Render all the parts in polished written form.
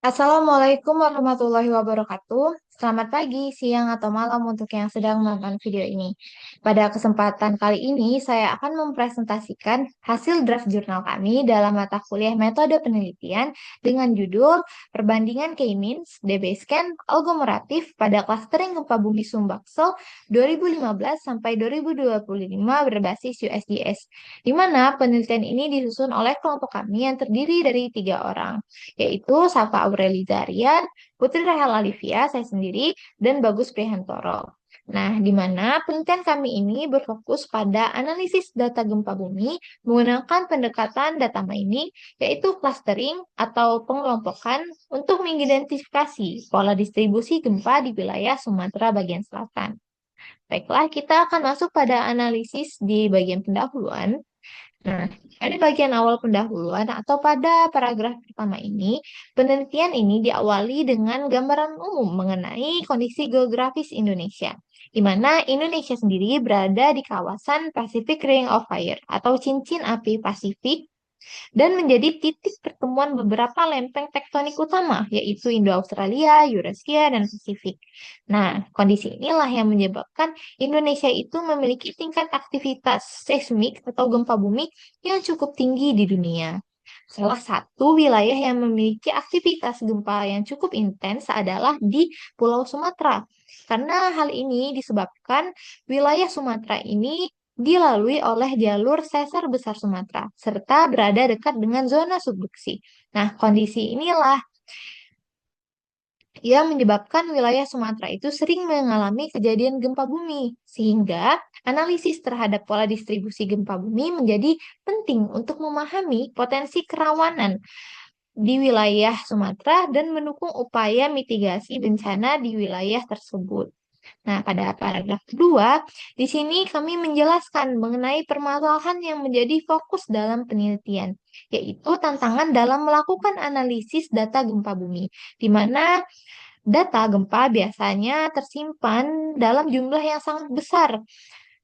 Assalamualaikum warahmatullahi wabarakatuh. Selamat pagi, siang, atau malam untuk yang sedang menonton video ini. Pada kesempatan kali ini, saya akan mempresentasikan hasil draft jurnal kami dalam mata kuliah metode penelitian dengan judul Perbandingan K-means, DB-scan, Algomoratif pada Clustering Gempa Bumi Sumbaksel 2015 sampai 2025 berbasis USGS, di mana penelitian ini disusun oleh kelompok kami yang terdiri dari 3 orang, yaitu Safa Aureli Zarian, Putri Rahel Alivia, saya sendiri, dan Bagus Prihantoro. Nah, di mana penelitian kami ini berfokus pada analisis data gempa bumi menggunakan pendekatan data mining, yaitu clustering atau pengelompokan untuk mengidentifikasi pola distribusi gempa di wilayah Sumatera bagian selatan. Baiklah, kita akan masuk pada analisis di bagian pendahuluan. Nah, pada bagian awal pendahuluan atau pada paragraf pertama ini, penelitian ini diawali dengan gambaran umum mengenai kondisi geografis Indonesia, di mana Indonesia sendiri berada di kawasan Pacific Ring of Fire atau cincin api Pasifik dan menjadi titik pertemuan beberapa lempeng tektonik utama, yaitu Indo-Australia, Eurasia, dan Pasifik. Nah, kondisi inilah yang menyebabkan Indonesia itu memiliki tingkat aktivitas seismik atau gempa bumi yang cukup tinggi di dunia. Salah satu wilayah yang memiliki aktivitas gempa yang cukup intens adalah di Pulau Sumatera. Karena hal ini disebabkan wilayah Sumatera ini dilalui oleh jalur sesar besar Sumatera, serta berada dekat dengan zona subduksi. Nah, kondisi inilah yang menyebabkan wilayah Sumatera itu sering mengalami kejadian gempa bumi, sehingga analisis terhadap pola distribusi gempa bumi menjadi penting untuk memahami potensi kerawanan di wilayah Sumatera dan mendukung upaya mitigasi bencana di wilayah tersebut. Nah, pada paragraf kedua, di sini kami menjelaskan mengenai permasalahan yang menjadi fokus dalam penelitian, yaitu tantangan dalam melakukan analisis data gempa bumi, di mana data gempa biasanya tersimpan dalam jumlah yang sangat besar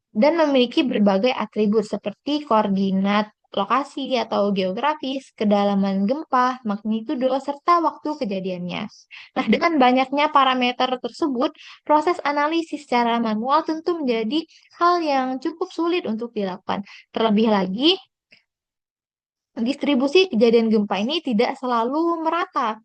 dan memiliki berbagai atribut seperti koordinat lokasi atau geografis, kedalaman gempa, magnitudo, serta waktu kejadiannya. Nah, dengan banyaknya parameter tersebut, proses analisis secara manual tentu menjadi hal yang cukup sulit untuk dilakukan. Terlebih lagi, distribusi kejadian gempa ini tidak selalu merata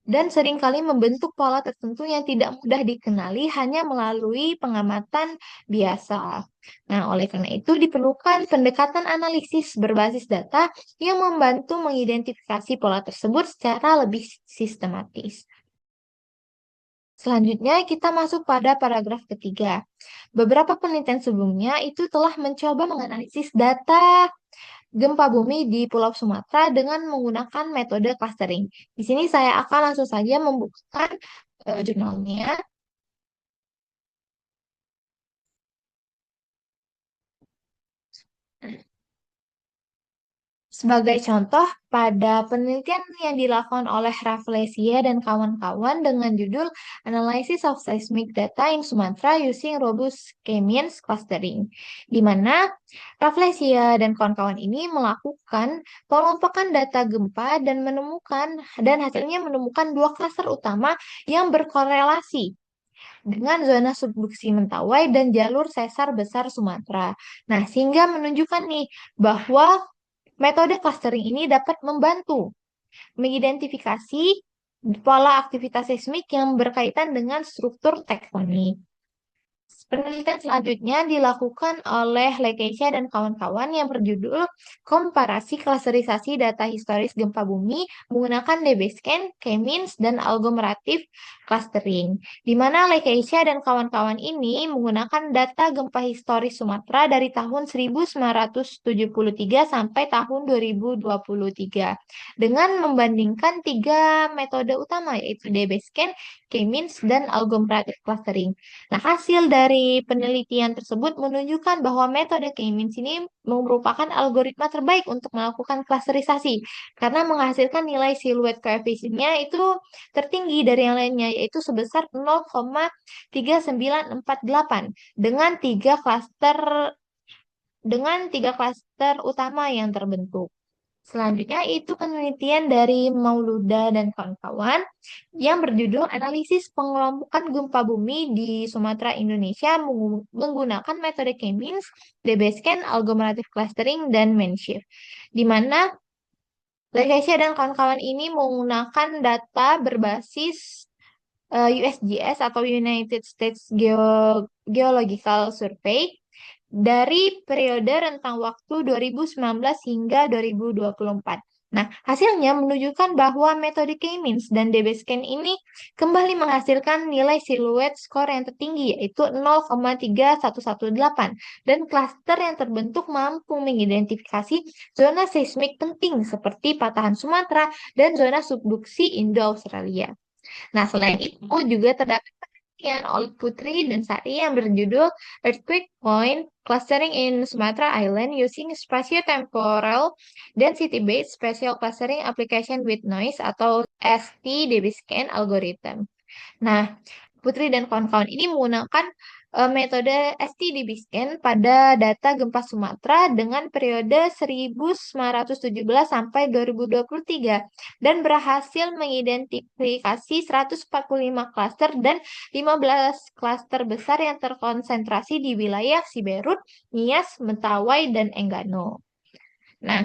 dan seringkali membentuk pola tertentu yang tidak mudah dikenali hanya melalui pengamatan biasa. Nah, oleh karena itu diperlukan pendekatan analisis berbasis data yang membantu mengidentifikasi pola tersebut secara lebih sistematis. Selanjutnya, kita masuk pada paragraf ketiga. Beberapa penelitian sebelumnya itu telah mencoba menganalisis data gempa bumi di Pulau Sumatera dengan menggunakan metode clustering. Di sini saya akan langsung saja membuka jurnalnya. Sebagai contoh, pada penelitian yang dilakukan oleh Rafflesia dan kawan-kawan dengan judul Analysis of Seismic Data in Sumatra Using Robust K-means Clustering, di mana Rafflesia dan kawan-kawan ini melakukan pengelompokan data gempa dan hasilnya menemukan dua klaster utama yang berkorelasi dengan zona subduksi Mentawai dan jalur sesar besar Sumatera. Nah, sehingga menunjukkan nih bahwa metode clustering ini dapat membantu mengidentifikasi pola aktivitas seismik yang berkaitan dengan struktur tektonik. Penelitian selanjutnya dilakukan oleh Lekeisha dan kawan-kawan yang berjudul Komparasi Klasterisasi Data Historis Gempa Bumi menggunakan DB-scan, K-means, dan Algomoratif Clustering, di mana Lekeisha dan kawan-kawan ini menggunakan data gempa historis Sumatera dari tahun 1973 sampai tahun 2023 dengan membandingkan tiga metode utama yaitu DB-scan, K-means, dan Algomoratif Clustering. Nah, hasil dari penelitian tersebut menunjukkan bahwa metode K-means ini merupakan algoritma terbaik untuk melakukan klasterisasi karena menghasilkan nilai siluet koefisiennya itu tertinggi dari yang lainnya yaitu sebesar 0,3948 dengan tiga klaster utama yang terbentuk. Selanjutnya itu penelitian dari Mauluda dan kawan-kawan yang berjudul Analisis Pengelompokan Gempa Bumi di Sumatera Indonesia menggunakan metode K-means, DB-scan, algorithm clustering, dan Manship. Di mana Legacia dan kawan-kawan ini menggunakan data berbasis USGS atau United States Geological Survey dari periode rentang waktu 2019 hingga 2024. Nah, hasilnya menunjukkan bahwa metode K-means dan DB-scan ini kembali menghasilkan nilai siluet skor yang tertinggi, yaitu 0,3118, dan klaster yang terbentuk mampu mengidentifikasi zona seismik penting seperti patahan Sumatera dan zona subduksi Indo-Australia. Nah, selain itu juga terdapat penelitian oleh Putri dan Sari yang berjudul Earthquake Point Clustering in Sumatra Island Using Spatiotemporal Density-Based Spatial Clustering Application with Noise atau ST-DBScan Algorithm. Nah, Putri dan kawan-kawan ini menggunakan metode ST-DBScan pada data gempa Sumatera dengan periode 1917 sampai 2023 dan berhasil mengidentifikasi 145 klaster dan 15 klaster besar yang terkonsentrasi di wilayah Siberut, Nias, Mentawai, dan Enggano. Nah,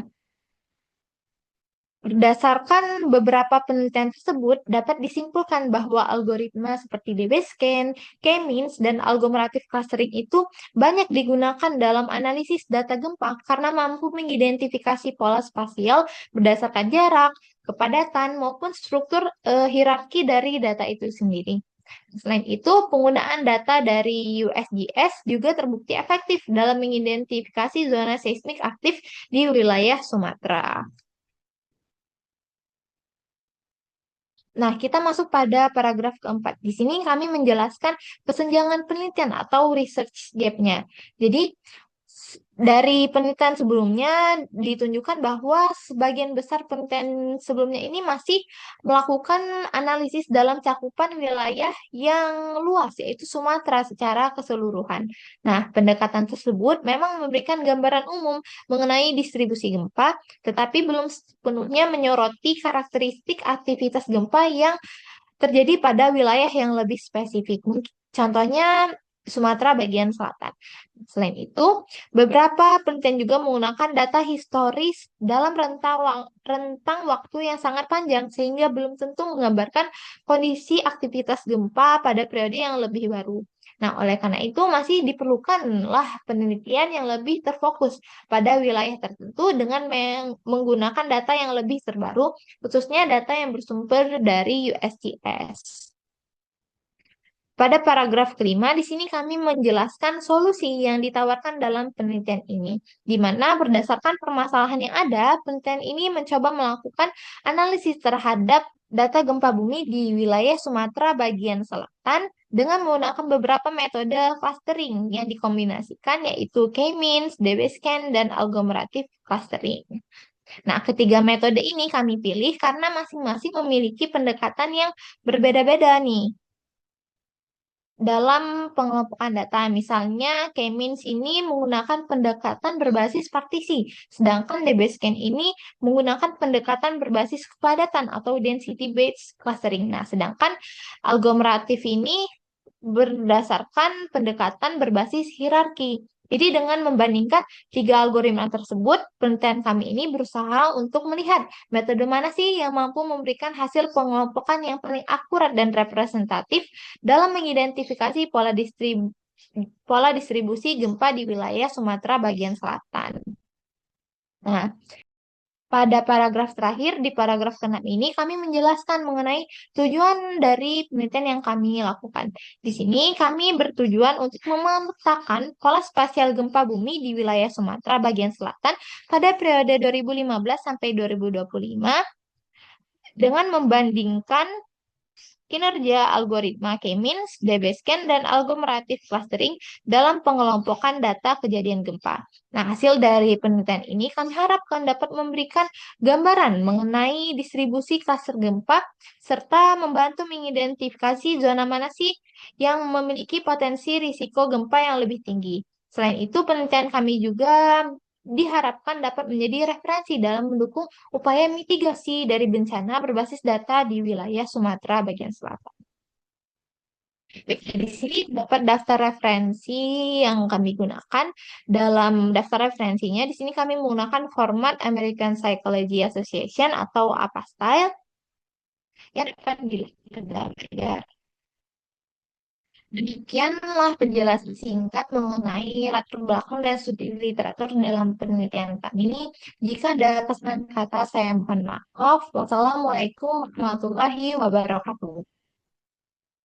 berdasarkan beberapa penelitian tersebut, dapat disimpulkan bahwa algoritma seperti DB-scan, K-means, dan algorithm clustering itu banyak digunakan dalam analisis data gempa karena mampu mengidentifikasi pola spasial berdasarkan jarak, kepadatan, maupun struktur hierarki dari data itu sendiri. Selain itu, penggunaan data dari USGS juga terbukti efektif dalam mengidentifikasi zona seismik aktif di wilayah Sumatera. Nah, kita masuk pada paragraf keempat. Di sini kami menjelaskan kesenjangan penelitian atau research gap-nya. Jadi, dari penelitian sebelumnya ditunjukkan bahwa sebagian besar penelitian sebelumnya ini masih melakukan analisis dalam cakupan wilayah yang luas, yaitu Sumatera secara keseluruhan. Nah, pendekatan tersebut memang memberikan gambaran umum mengenai distribusi gempa, tetapi belum sepenuhnya menyoroti karakteristik aktivitas gempa yang terjadi pada wilayah yang lebih spesifik. Contohnya Sumatera bagian selatan. Selain itu, beberapa penelitian juga menggunakan data historis dalam rentang waktu yang sangat panjang sehingga belum tentu menggambarkan kondisi aktivitas gempa pada periode yang lebih baru. Nah, oleh karena itu masih diperlukanlah penelitian yang lebih terfokus pada wilayah tertentu dengan menggunakan data yang lebih terbaru, khususnya data yang bersumber dari USGS. Pada paragraf kelima, di sini kami menjelaskan solusi yang ditawarkan dalam penelitian ini, di mana berdasarkan permasalahan yang ada, penelitian ini mencoba melakukan analisis terhadap data gempa bumi di wilayah Sumatera bagian selatan dengan menggunakan beberapa metode clustering yang dikombinasikan, yaitu K-means, DB-scan, dan algorithm clustering. Nah, ketiga metode ini kami pilih karena masing-masing memiliki pendekatan yang berbeda-beda nih dalam pengelompokan data. Misalnya, K-means ini menggunakan pendekatan berbasis partisi, sedangkan DB-scan ini menggunakan pendekatan berbasis kepadatan atau density-based clustering. Nah, sedangkan algorithm ini berdasarkan pendekatan berbasis hierarki. Jadi dengan membandingkan tiga algoritma tersebut, penelitian kami ini berusaha untuk melihat metode mana sih yang mampu memberikan hasil pengelompokan yang paling akurat dan representatif dalam mengidentifikasi pola distribusi gempa di wilayah Sumatera bagian selatan. Nah, pada paragraf terakhir, di paragraf ke-6 ini, kami menjelaskan mengenai tujuan dari penelitian yang kami lakukan. Di sini, kami bertujuan untuk memetakan pola spasial gempa bumi di wilayah Sumatera bagian selatan pada periode 2015 sampai 2025 dengan membandingkan kinerja algoritma K-means, DB-scan, dan algorithm clustering dalam pengelompokan data kejadian gempa. Nah, hasil dari penelitian ini kami harapkan dapat memberikan gambaran mengenai distribusi klaster gempa serta membantu mengidentifikasi zona mana sih yang memiliki potensi risiko gempa yang lebih tinggi. Selain itu, penelitian kami juga diharapkan dapat menjadi referensi dalam mendukung upaya mitigasi dari bencana berbasis data di wilayah Sumatera bagian selatan. Di sini dapat daftar referensi yang kami gunakan. Dalam daftar referensinya, di sini kami menggunakan format American Psychology Association atau APA Style yang dapat dilihat dalam layar. Demikianlah penjelasan singkat mengenai latar belakang dan studi literatur dalam penelitian kami. Jika ada kesalahan kata, saya mohon maaf. Wassalamualaikum warahmatullahi wabarakatuh.